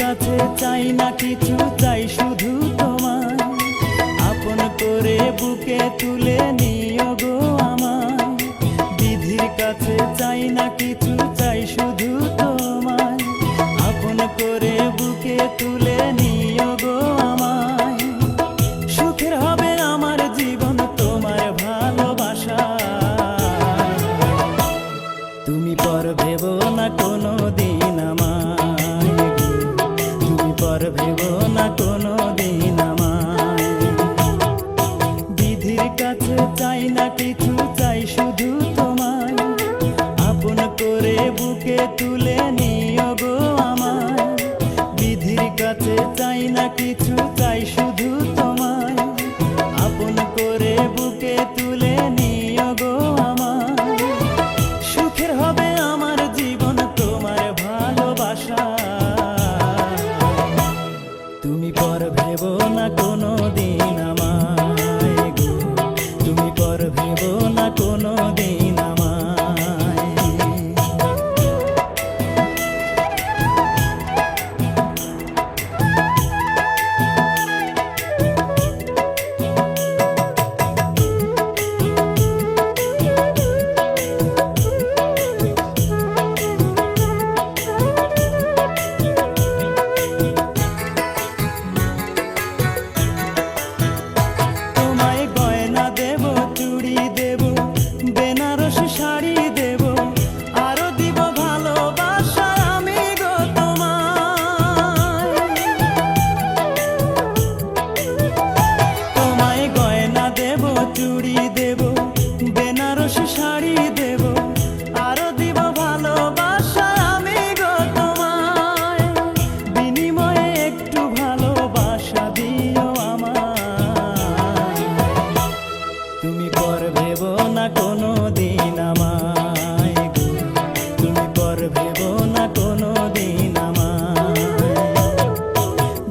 কাছে চাই না কিছু, চাই শুধু তোমায় আপন করে বুকে তুলে নিও গো আমায়। বিধির কাছে চাই না কিছু, চাই শুধু তোমায় আপন করে বুকে তুলে নিও গো আমায়। সুখের হবে আমার জীবন তোমার ভালোবাসা, তুমি পর ভেবো না কোনো দিন আমায়, তুমি পর ভেবো না কোনো দিন আমায়। বিধির কাছে চাই না কিছু, চাই শুধু তোমায় আপন করে বুকে তুলে নিও গো আমায়। বিধির কাছে চাই না কিছু, চাই শুধু তোমায় আপন করে বুকে তুলে নিও গো আমায়। সুখের হবে আমার জীবন তোমার ভালোবাসা, তুমি পর ভেবো না কোনো দিন আমায় গো, তুমি পর ভেবো না কোনো দিন আমায়। শাড়ি দেব, আরো দিব ভালোবাসা আমি গো তোমায়। তোমায় গয়না দেব, চুড়ি দেব, বেনারসি শাড়ি দেব, আরো দিব ভালোবাসা আমি গো তোমায়। বিনিময়ে একটু ভালোবাসা দিও আমায়, তুমি পর ভেবো না কোনো দিন আমায় গো, তুমি পর ভেবো না কোনো দিন আমায়।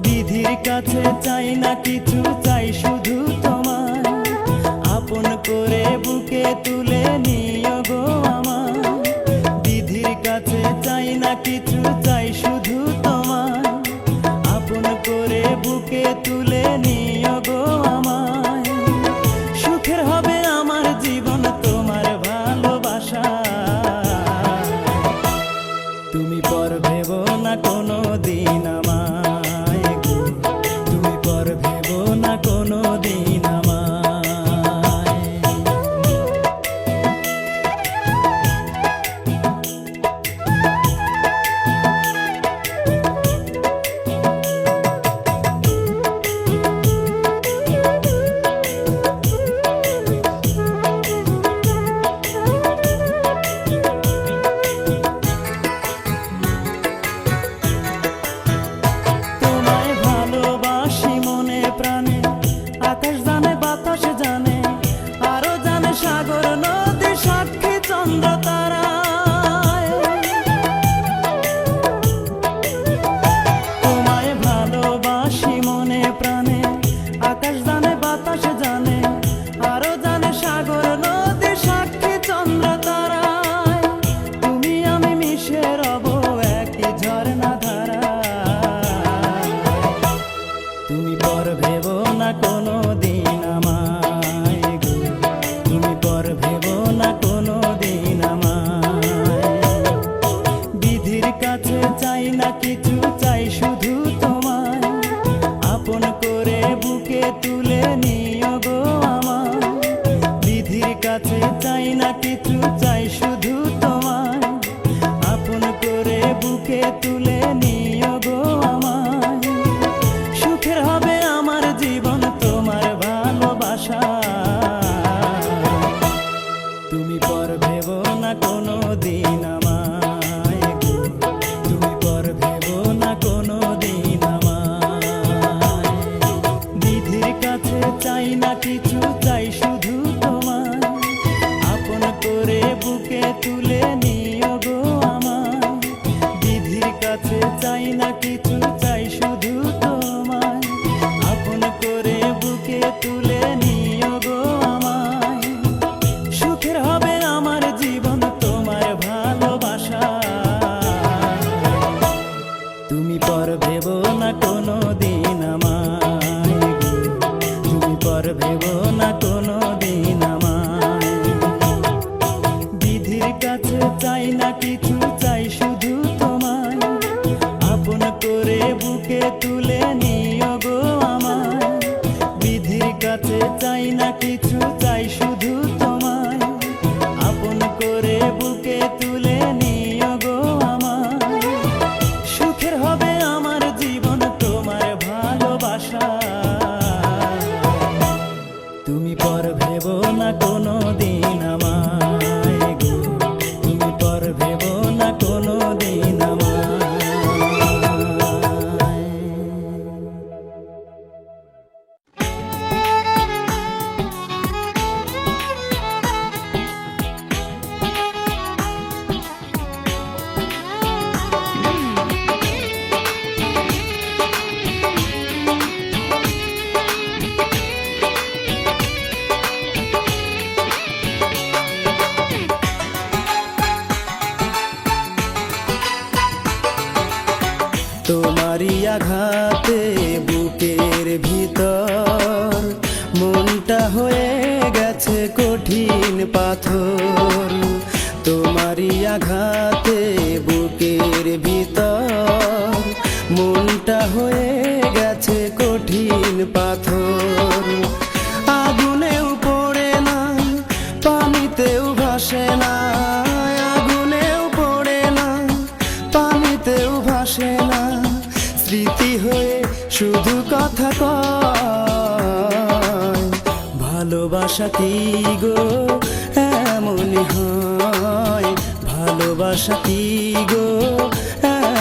বিধির কাছে চাই না কিছু, চাই শুধু তোমায় আপন করে বুকে তুলে নিও গো আমায়। বিধির কাছে চাই না কিছু, চাই শুধু তোমায় আপন করে বুকে তুলে নিও গো আমায়। সুখের হবে আমার জীবন তোমার ভালোবাসা, তুমি পর ভেবো না কোনো দিন আমায় গো, তুমি পর ভেবো না কোনো দিন আমায়। আকাশ জানে, বাতাস জানে, আরো জানে সাগর নদী, সাক্ষী চন্দ্র তারা। তোমায় ভালোবাসি মনে প্রাণে, আকাশ জানে, বাতাস জানে, আরো জানে সাগর নদী, সাক্ষী চন্দ্র তারা। তুমি আমি মিশে রব একই ঝরনা ধারা, তুমি পর ভেবো না কোনো দিন আমায় গো, তুমি পর ভেবো না কোনো দিন আমায়। বিধির কাছে চাই না কিছু, চাই শুধু তোমায় আপন করে বুকে তুলে নিও গো আমায়। বিধির কাছে চাই না কিছু, চাই শুধু তোমায় আপন করে বুকে তুলে নিও গো আমায়। সুখের হবে আমার জীবন তোমার ভালোবাসা, তুমি পর ভেবো না কোনো দিন আমায় গো, তুমি পর ভেবো না কোনো দিন আমায়। বিধির কাছে চাই না কিছু, চাই শুধু তোমায় আপন করে বুকে তুলে নিও গো আমায়। বিধির কাছে চাই না কিছু, চাই শুধু তোমায় আপন করে বুকে তুলে নিও গো আমায়। সুখের হবে আমার জীবন তোমার ভালোবাসা, তুমি পর পর ভেবো না কোনো দিন আমায় গো, তুমি পর ভেবো না কোনো দিন আমায়। বিধির কাছে চাই না কিছু, চাই শুধু তোমায়, আপন করে বুকে তুলে নিও গো আমায়। বিধির কাছে চাই না কিছু, চাই শুধু তোমায়, আপন করে বুকে তুলে নিও গো আমায়। সুখের হবে আমার জীবন তোমার ভালোবাসা, তুমি পর ভেবো না কোনো দিন আমায় গো, তুমি পর ভেবো না কোনো দিন আমায়। তোমারই আঘাতে বুকের ভিতর মনটা হয়ে গেছে কঠিন পাথর। তোমারই আঘাতে বুকের ভিতর মনটা হয়ে গেছে কঠিন পাথর। আগুনেও পড়ে না, পানিতেও ভাসে না, আগুনেও পড়ে না, পানিতেও ভাসে না, স্মৃতি হয়ে শুধু কথা কয়। ভালোবাসা কি গো এমনই হয়, ভালোবাসা কি গো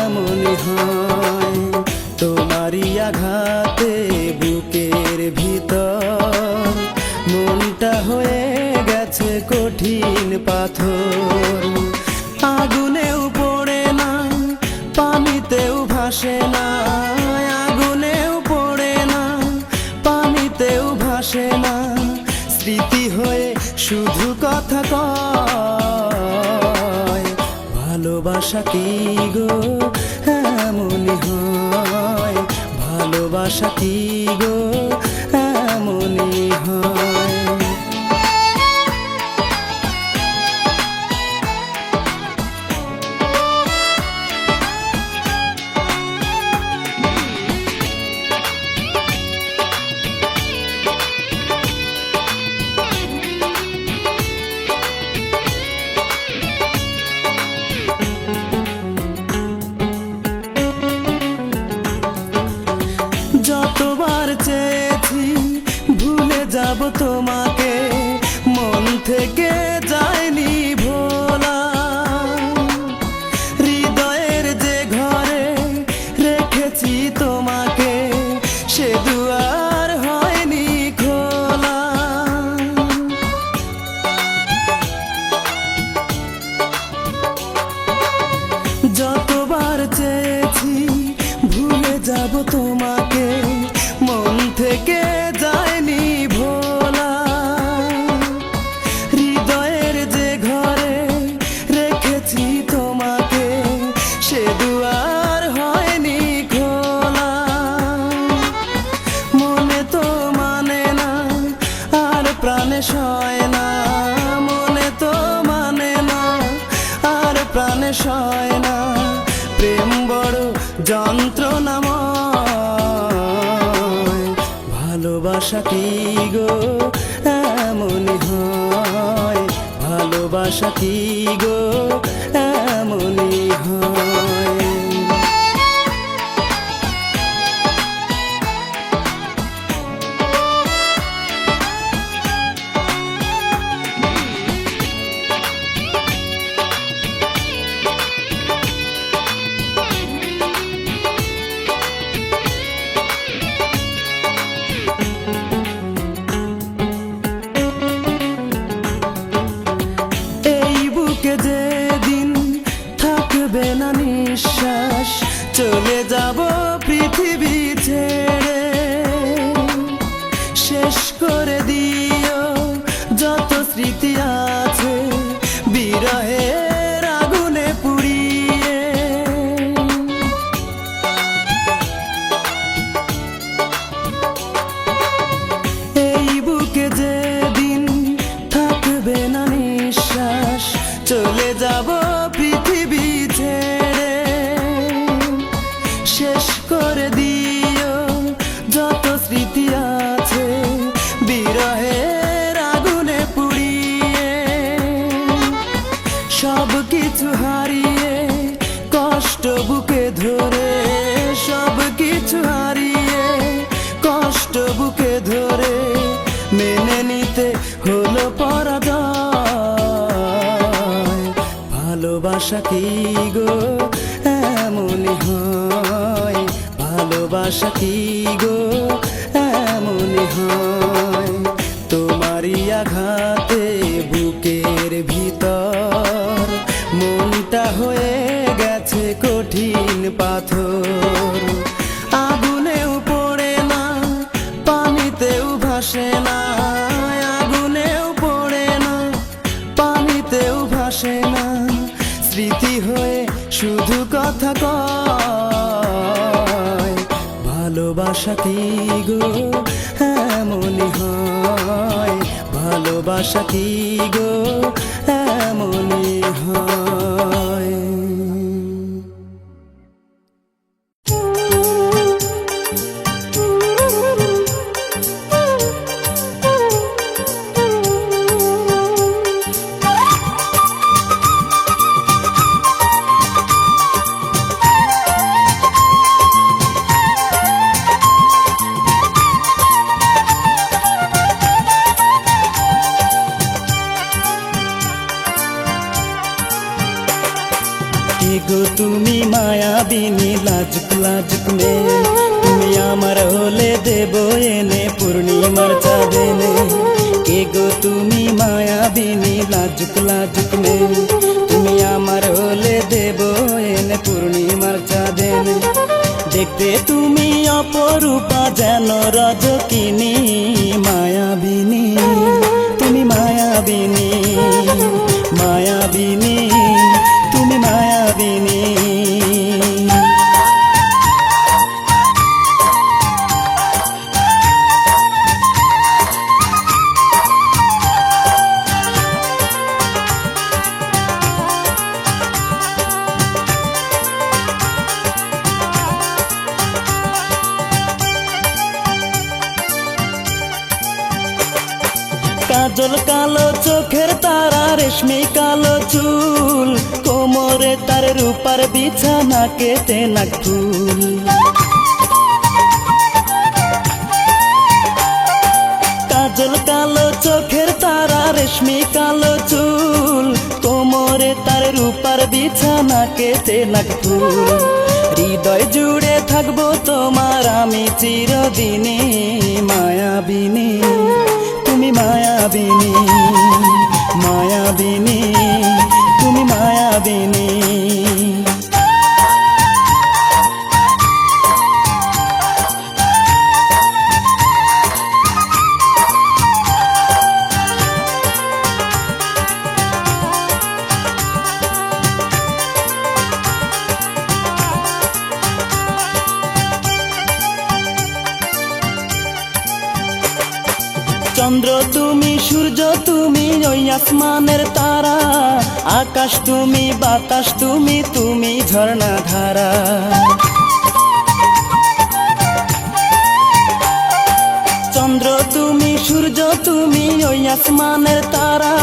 এমনই হয়। তোমারই আঘাতে বুকের ভিতর মনটা হয়ে গেছে কঠিন পাথর। আগুনেও পড়ে না, পানিতেও ভাসে না, আগুনেও পড়ে না, পানিতেও ভাসে না, স্মৃতি হয়ে শুধু কথা কয়। ভালোবাসা কি গো এমনই হয়, ভালোবাসা কি গো এমনই হয়। যতবার চেয়েছি ভুলে যাব তোমাকে, মন থেকে যায়নি ভোলা। হৃদয়ের যে ঘরে রেখেছি তোমাকে, সে দুয়ার হয়নি খোলা। যতবার চেয়েছি ভুলে যাব তোমাকে, মন থেকে যায়নি ভোলা। হৃদয়ের যে ঘরে রেখেছি তোমাকে, সে দুয়ার হয়নি খোলা। মনে তো মানে না আর প্রাণে সয় না, মনে তো মানে না আর প্রাণে সয় না। প্রেম বড় যন্ত্রণাময়, ভালোবাসা কি গো এমনই হয়, ভালোবাসা কি গো এমনই হয়। যেদিন থাকবে না নিঃশ্বাস, চলে যাব পৃথিবী ছেড়ে। শেষ করে দিও যত স্মৃতি আছে বিরহের আগুনে পুড়িয়ে। করে দিও যত স্মৃতি আছে বিরহের আগুনে পুড়িয়ে। সব কিছু হারিয়ে কষ্ট বুকে ধরে, সব কিছু হারিয়ে কষ্ট বুকে ধরে মেনে নিতে হলো পরাজয়। ভালোবাসা কি গো এমনই হয়, ভালোবাসা কি গো এমনই হয়। তোমারই আঘাতে বুকের ভিতর মনটা হয়ে গেছে কঠিন পাথর। আগুনেও পড়ে না, পানিতেও ভাসে না, আগুনেও পড়ে না, পানিতেও ভাসে না, স্মৃতি হয়ে শুধু কথা কয়। ভালোবাসা কি গো এমনই হয়, ভালোবাসা কি গো এমনই হয়। গো তুমি মায়াবিনী লাজুক লাজুক মেয়ে, তুমি আমার হলে দেব এনে পূর্ণিমার চাঁদ এনে। কে গো তুমি মায়াবিনী লাজুক লাজুক মেয়ে, তুমি আমার হলে দেব এনে পূর্ণিমার চাঁদ এনে। দেখতে তুমি অপরূপা যেন রজকিনী, মায়াবিনী তুমি মায়াবিনী, মায়াবিনী তুমি মায়াবিনী। কাজল কালো চোখের তারা, রেশমি কালো চুল, কোমরে তার রূপার বিছানা, কেটে নাক ফুল। কাজল কালো চোখের তারা, রেশমি কালো চুল, কোমরে তার রূপার বিছানা, কেটে নাক ফুল। হৃদয় জুড়ে থাকবো তোমার আমি চিরদিনই, মায়াবিনী তুমি মায়াবিনী, মায়াবিনী তুমি মায়াবিনী। চন্দ্র তুমি, সূর্য তুমি, ওই আসমানের তারা, আকাশ তুমি, বাতাস তুমি, তুমি ঝর্ণা ধারা। চন্দ্র তুমি, সূর্য তুমি, ওই আসমানের তারা,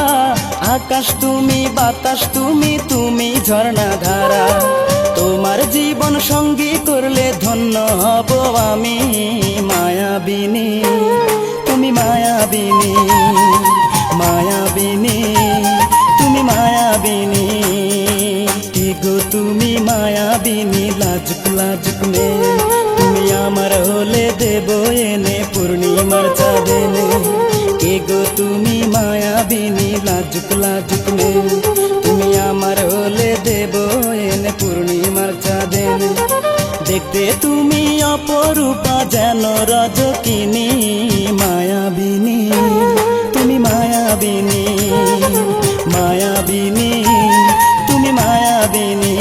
আকাশ তুমি, বাতাস তুমি, তুমি ঝর্ণা ধারা। তোমার জীবন সঙ্গী করলে ধন্য হব আমি, মায়াবিনী তুমি মায়াবিনী, মায়াবিনী তুমি মায়াবিনী। কি গো তুমি মায়াবিনী লাজুক লাজুক মেয়ে, তুমি আমার হলে দেব এনে পূর্ণিমার চাঁদ এনে। কে গো তুমি মায়াবিনী লাজুক লাজুক মেয়ে, তুমি আমার হলে দেব এনে পূর্ণিমার চাঁদ এনে। দেখতে তুমি অপরূপা যেন রজকিনী, মায়াবিনী তুমি মায়াবিনী, মায়াবিনী তুমি মায়াবিনী।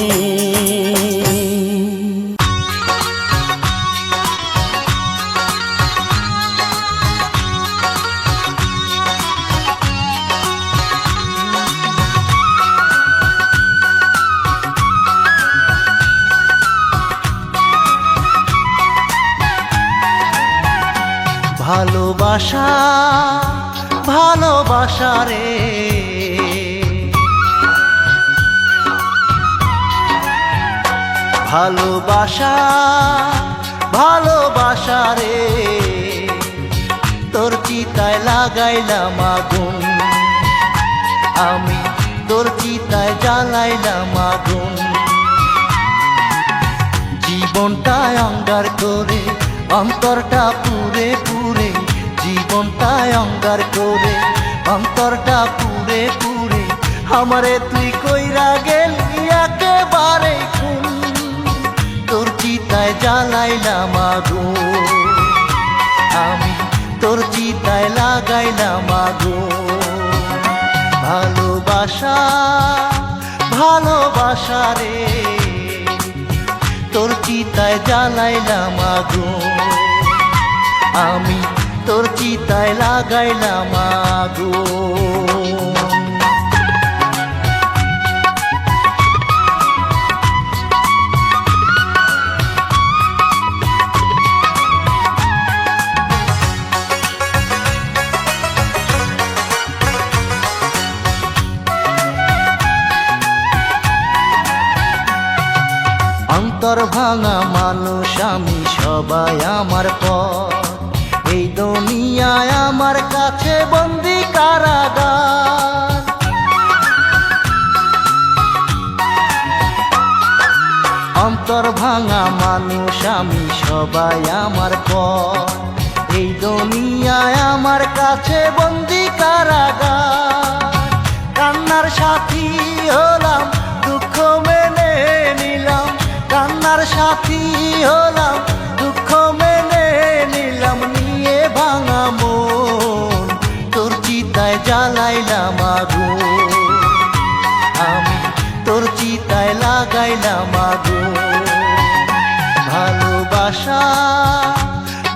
ভালোবাসা ভালোবাসা রে, ভালোবাসা ভালোবাসা রে, তোর চিতায় লাগাইলাম আগুন, আমি তোর চিতায় জ্বালাইলাম আগুন। জীবনটায় অঙ্গার করে অন্তরটা পুরে পুরে, জীবনটায় অঙ্গার করে অন্তরটা পুরে পুরে, আমারে তুই কইরা গেলি একেবারে খুন, তোর চিতায় জ্বালাইলাম আগুন, আমি তোর চিতায় লাগাইলাম আগুন। ভালোবাসা ভালোবাসা রে, তোর চিতায় জ্বালাইলাম আগুন, আমি তোর চিতায় লাগাইলাম আগুন। অন্তর ভাঙা মানুষ আমি, সবাই আমার পর, এই দুনিয়ায় আমার কাছে বন্দি কারাগার। অন্তর ভাঙা মানুষ আমি, সবাই আমার পর, এই দুনিয়ায় আমার কাছে বন্দি কারাগার। কান্নার সাথী হলাম, দুঃখ মেনে নিলাম, কান্নার সাথী হলাম, দুঃখ মেনে নিলাম, নিয়ে ভাঙা মন, তোর চিতায় জ্বালাইলাম আগুন, আমি তোর চিতায় লাগাইলাম আগুন। ভালোবাসা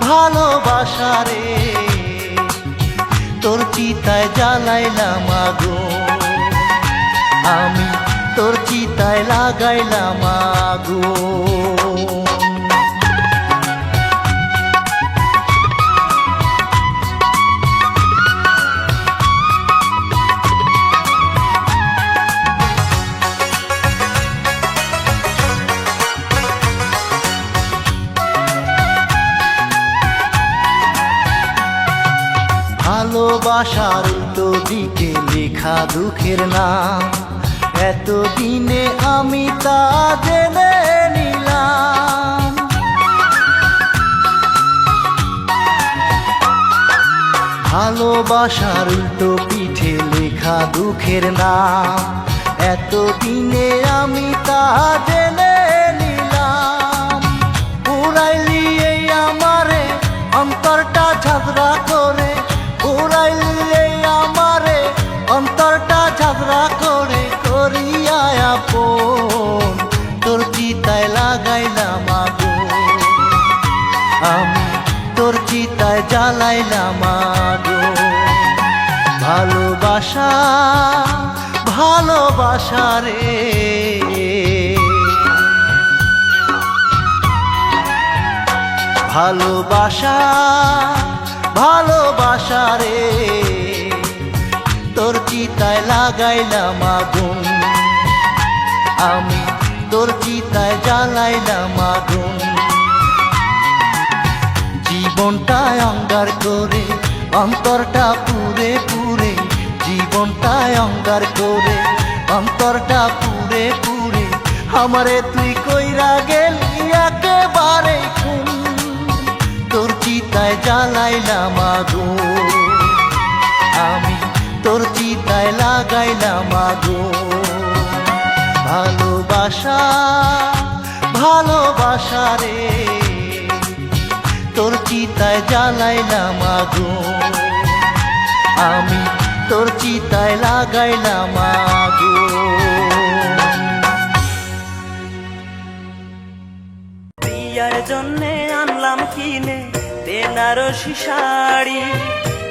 ভালোবাসা রে, তোর চিতায় জ্বালাইলাম আগুন, আমি তোর চিতায় লাগাইলাম আগুন। ভালোবাসার উল্টো দিকে লেখা দুঃখের নাম, এতদিনে আমি তা জেনে নিলাম। ভালোবাসার উল্টো পিঠে লেখা দুঃখের নাম, এতদিনে আমি তা জেনে নিলাম। উড়াইলি এই আমারে অন্তরটা ঝগড়া করে, উড়াইলি এই আমারে অন্তরটা ঝগড়া করে, করিয়া আপন তোর চিতায় লাগাইলাম আগুন, আমি তোর চিতায় জ্বালাইলাম আগুন। ভালোবাসা ভালোবাসা রে, ভালোবাসা ভালোবাসা রে, তোর চিতায় লাগাইলাম আগুন, আমি তোর চিতায় জ্বালাইলাম আগুন। জীবনটায় অঙ্গার করে অন্তরটা পুরে পুরে, জীবনটায় অঙ্গার করে অন্তরটা পুরে পুরে, আমারে তুই কইরা গেলি একেবারে খুন, তোর চিতায় জ্বালাইলাম আগুন, আমি তোর চিতায় লাগাইলাম আগুন। ভালোবাসা ভালোবাসা রে, তোর চিতায় জ্বালাইলাম আগুন, আমি তোর চিতায় লাগাইলাম আগুন। প্রিয়ার জন্যে আনলাম কিনে বেনারসি শাড়ি,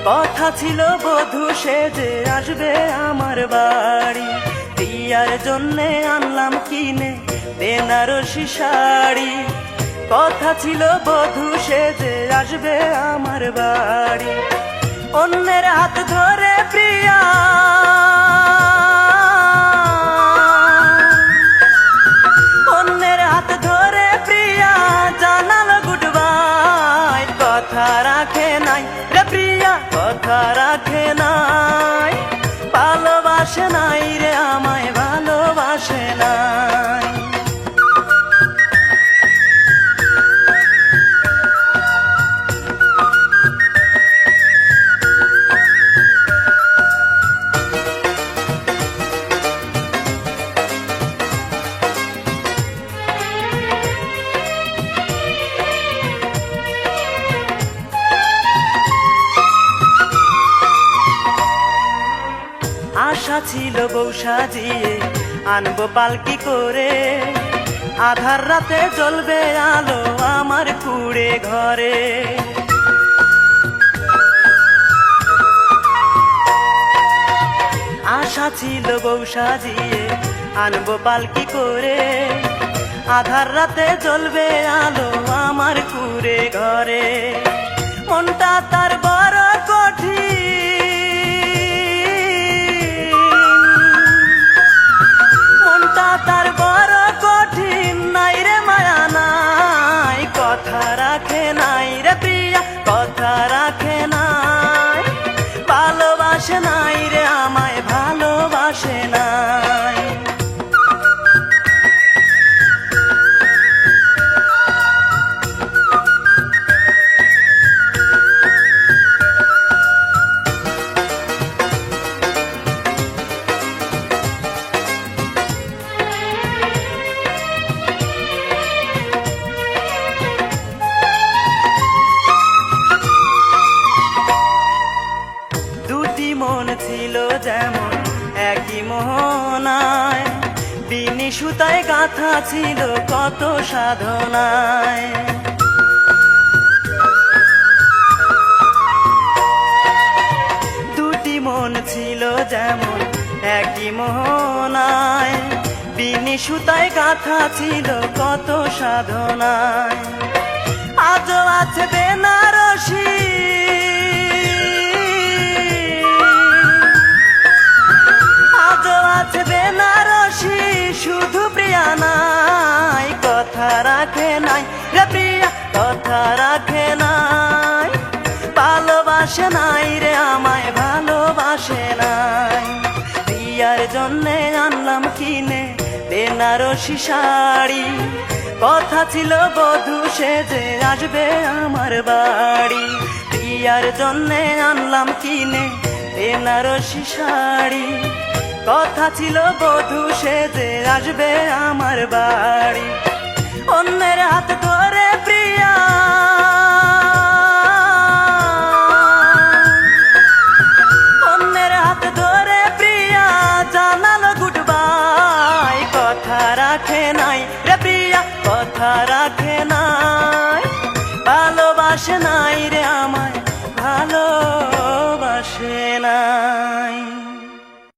কথা ছিল বধূ সেজে আসবে আমার বাড়ি। প্রিয়ার জন্যে আনলাম কিনে বেনারসি শাড়ি, কথা ছিল বধূ সেজে আসবে আমার বাড়ি, অন্যের হাত ধরে প্রিয়া অন্যের হাত ধরে প্রিয়া জানালো গুড বাই। কথা রাখে নাই রে প্রিয়া, কথা রাখে নাই, ভালোবাসে নাই রে আমায়, ভালোবাসে নাই। আশা ছিল বউ সাজিয়ে আনবো পালকি করে, আধার রাতে জ্বলবে আলো আমার কুড়ে ঘরে। আশা ছিল বউ সাজিয়ে আনবো পালকি করে, আধার রাতে জ্বলবে আলো আমার কুড়ে ঘরে। মনটা তার বড় কঠিন, মনটা তার বড় কঠিন, নাই রে মায়া নাই, কথা রাখে নাই রে প্রিয়া, কথা রাখে নাই, ভালোবাসে নাই রে আমায়, ভালোবাসে নাই। দুটি মন ছিল যেমন একই মোহনায়, বিনি সুতায় গাঁথা ছিল কত সাধনায়। দুটি মন ছিল যেমন একই মোহনায়, বিনি সুতায় গাঁথা ছিল কত সাধনায়। আজও আছে বেনারসি, আজও আছে বেনারসি, শুধু প্রিয়া নাই, কথা রাখে নাই রে প্রিয়া, কথা রাখে নাই, ভালোবাসে নাই রে আমায়, ভালোবাসে নাই। প্রিয়ার জন্যে আনলাম কিনে বেনারসি শাড়ি, কথা ছিল বধূ সেজে আসবে আমার বাড়ি। প্রিয়ার জন্যে আনলাম কিনে বেনারসি শাড়ি, কথা ছিল বধূ সেজে আসবে আমার বাড়ি, অন্যের হাত ধরে প্রিয়া অন্যের হাত ধরে প্রিয়া জানালো গুড বাই। কথা রাখে নাই রে প্রিয়া, কথা রাখে নাই, ভালোবাসে নাই রে আমায়, ভালোবাসে নাই।